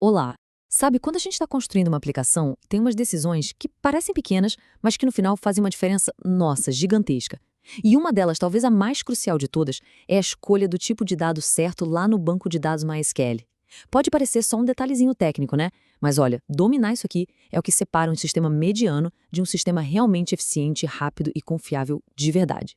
Olá! Sabe, quando a gente está construindo uma aplicação, tem umas decisões que parecem pequenas, mas que no final fazem uma diferença, nossa, gigantesca. E uma delas, talvez a mais crucial de todas, é a escolha do tipo de dado certo lá no banco de dados MySQL. Pode parecer só um detalhezinho técnico, né? Mas olha, dominar isso aqui é o que separa um sistema mediano de um sistema realmente eficiente, rápido e confiável de verdade.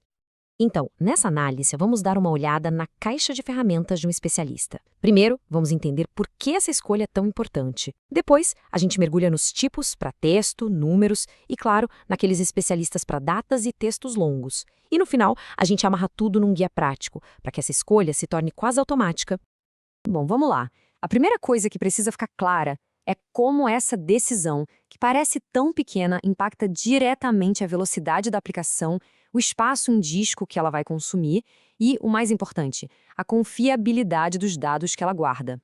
Então, nessa análise, vamos dar uma olhada na caixa de ferramentas de um especialista. Primeiro, vamos entender por que essa escolha é tão importante. Depois, a gente mergulha nos tipos para texto, números e, claro, naqueles especialistas para datas e textos longos. E no final, a gente amarra tudo num guia prático, para que essa escolha se torne quase automática. Bom, vamos lá. A primeira coisa que precisa ficar clara é como essa decisão, que parece tão pequena, impacta diretamente a velocidade da aplicação, o espaço em disco que ela vai consumir e, o mais importante, a confiabilidade dos dados que ela guarda.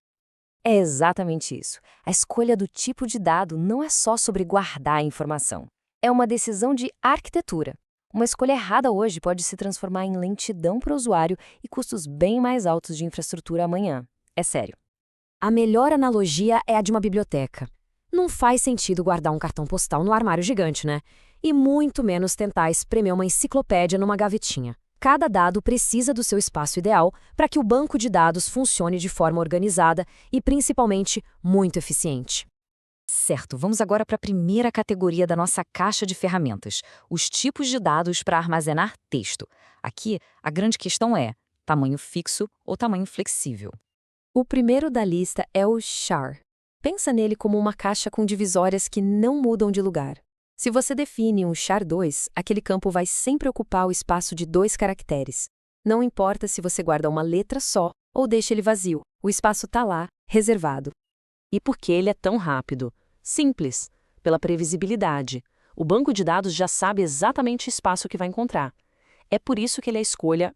É exatamente isso. A escolha do tipo de dado não é só sobre guardar a informação. É uma decisão de arquitetura. Uma escolha errada hoje pode se transformar em lentidão para o usuário e custos bem mais altos de infraestrutura amanhã. É sério. A melhor analogia é a de uma biblioteca. Não faz sentido guardar um cartão postal no armário gigante, né? E muito menos tentar espremer uma enciclopédia numa gavetinha. Cada dado precisa do seu espaço ideal para que o banco de dados funcione de forma organizada e, principalmente, muito eficiente. Certo, vamos agora para a primeira categoria da nossa caixa de ferramentas, os tipos de dados para armazenar texto. Aqui, a grande questão é tamanho fixo ou tamanho flexível. O primeiro da lista é o char. Pensa nele como uma caixa com divisórias que não mudam de lugar. Se você define um char2, aquele campo vai sempre ocupar o espaço de 2 caracteres. Não importa se você guarda uma letra só ou deixa ele vazio, o espaço está lá, reservado. E por que ele é tão rápido? Simples, pela previsibilidade. O banco de dados já sabe exatamente o espaço que vai encontrar. É por isso que ele é a escolha,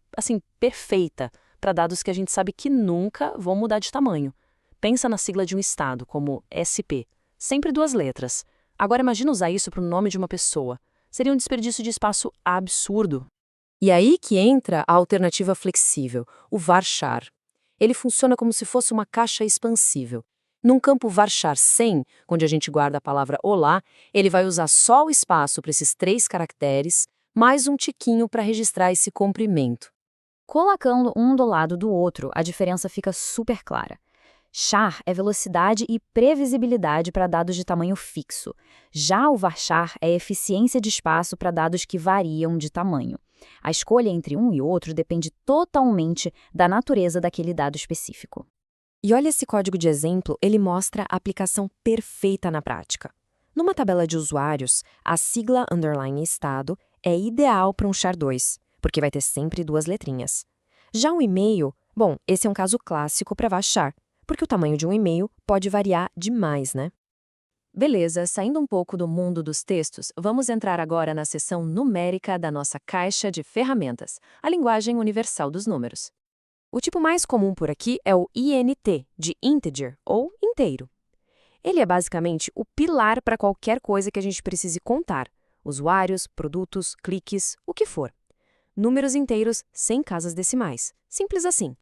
perfeita, para dados que a gente sabe que nunca vão mudar de tamanho. Pensa na sigla de um estado, como SP. Sempre 2 letras. Agora imagina usar isso para o nome de uma pessoa. Seria um desperdício de espaço absurdo. E aí que entra a alternativa flexível, o varchar. Ele funciona como se fosse uma caixa expansível. Num campo varchar 100, onde a gente guarda a palavra olá, ele vai usar só o espaço para esses 3 caracteres, mais um tiquinho para registrar esse comprimento. Colocando um do lado do outro, a diferença fica super clara. Char é velocidade e previsibilidade para dados de tamanho fixo. Já o varchar é eficiência de espaço para dados que variam de tamanho. A escolha entre um e outro depende totalmente da natureza daquele dado específico. E olha esse código de exemplo, ele mostra a aplicação perfeita na prática. Numa tabela de usuários, a sigla underline estado é ideal para um char2, porque vai ter sempre 2 letrinhas. Já um e-mail, bom, esse é um caso clássico para varchar, porque o tamanho de um e-mail pode variar demais, né? Beleza, saindo um pouco do mundo dos textos, vamos entrar agora na seção numérica da nossa caixa de ferramentas, a linguagem universal dos números. O tipo mais comum por aqui é o INT, de integer, ou inteiro. Ele é basicamente o pilar para qualquer coisa que a gente precise contar: usuários, produtos, cliques, o que for. Números inteiros sem casas decimais. Simples assim.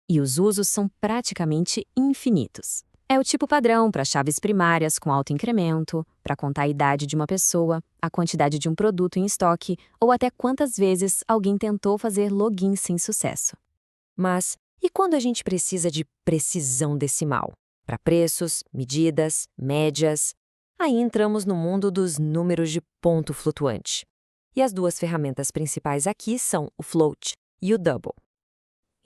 E os usos são praticamente infinitos. É o tipo padrão para chaves primárias com alto incremento, para contar a idade de uma pessoa, a quantidade de um produto em estoque ou até quantas vezes alguém tentou fazer login sem sucesso. Mas e quando a gente precisa de precisão decimal? Para preços, medidas, médias? Aí entramos no mundo dos números de ponto flutuante. E as 2 ferramentas principais aqui são o float e o double.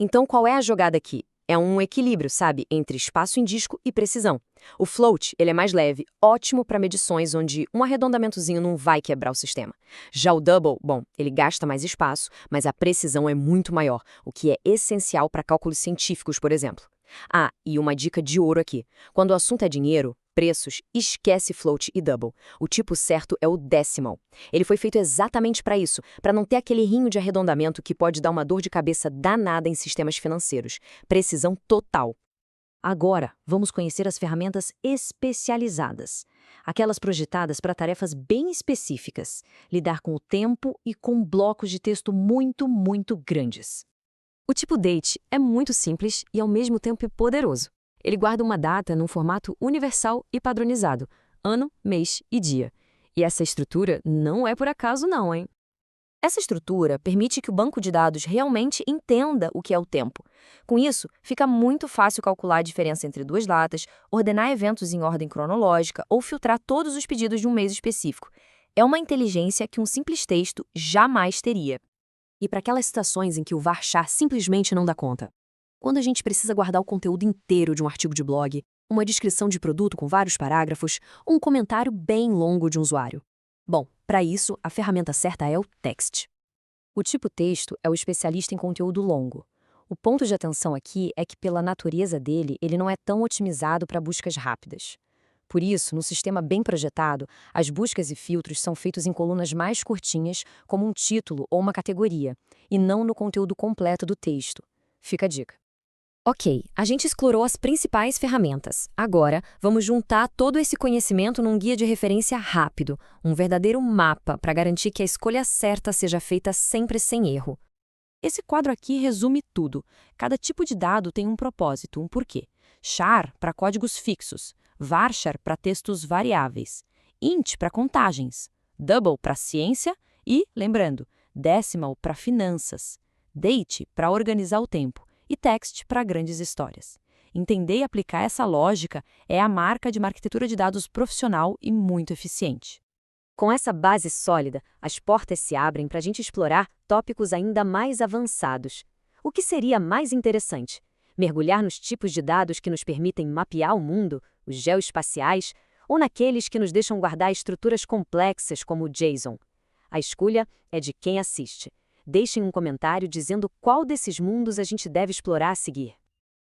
Então, qual é a jogada aqui? É um equilíbrio, sabe, entre espaço em disco e precisão. O float, ele é mais leve, ótimo para medições onde um arredondamentozinho não vai quebrar o sistema. Já o double, bom, ele gasta mais espaço, mas a precisão é muito maior, o que é essencial para cálculos científicos, por exemplo. Ah, e uma dica de ouro aqui. Quando o assunto é dinheiro, preços, esquece float e double. O tipo certo é o decimal. Ele foi feito exatamente para isso, para não ter aquele rinho de arredondamento que pode dar uma dor de cabeça danada em sistemas financeiros. Precisão total. Agora, vamos conhecer as ferramentas especializadas. Aquelas projetadas para tarefas bem específicas, lidar com o tempo e com blocos de texto muito grandes. O tipo date é muito simples e ao mesmo tempo poderoso. Ele guarda uma data num formato universal e padronizado, ano, mês e dia. E essa estrutura não é por acaso não, hein? Essa estrutura permite que o banco de dados realmente entenda o que é o tempo. Com isso, fica muito fácil calcular a diferença entre duas datas, ordenar eventos em ordem cronológica ou filtrar todos os pedidos de um mês específico. É uma inteligência que um simples texto jamais teria. E para aquelas situações em que o varchar simplesmente não dá conta. Quando a gente precisa guardar o conteúdo inteiro de um artigo de blog, uma descrição de produto com vários parágrafos, ou um comentário bem longo de um usuário. Bom, para isso, a ferramenta certa é o Text. O tipo texto é o especialista em conteúdo longo. O ponto de atenção aqui é que, pela natureza dele, ele não é tão otimizado para buscas rápidas. Por isso, no sistema bem projetado, as buscas e filtros são feitos em colunas mais curtinhas, como um título ou uma categoria, e não no conteúdo completo do texto. Fica a dica. Ok, a gente explorou as principais ferramentas. Agora, vamos juntar todo esse conhecimento num guia de referência rápido, um verdadeiro mapa para garantir que a escolha certa seja feita sempre sem erro. Esse quadro aqui resume tudo. Cada tipo de dado tem um propósito, um porquê. Char para códigos fixos, varchar para textos variáveis, int para contagens, double para ciência e, lembrando, decimal para finanças, date para organizar o tempo e text para grandes histórias. Entender e aplicar essa lógica é a marca de uma arquitetura de dados profissional e muito eficiente. Com essa base sólida, as portas se abrem para a gente explorar tópicos ainda mais avançados. O que seria mais interessante? Mergulhar nos tipos de dados que nos permitem mapear o mundo, os geoespaciais, ou naqueles que nos deixam guardar estruturas complexas como o JSON? A escolha é de quem assiste. Deixem um comentário dizendo qual desses mundos a gente deve explorar a seguir.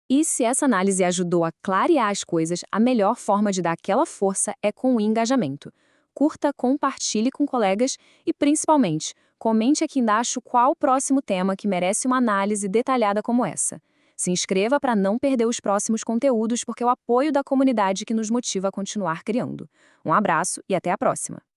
E se essa análise ajudou a clarear as coisas, a melhor forma de dar aquela força é com o engajamento. Curta, compartilhe com colegas e, principalmente, comente aqui embaixo qual o próximo tema que merece uma análise detalhada como essa. Se inscreva para não perder os próximos conteúdos, porque é o apoio da comunidade que nos motiva a continuar criando. Um abraço e até a próxima!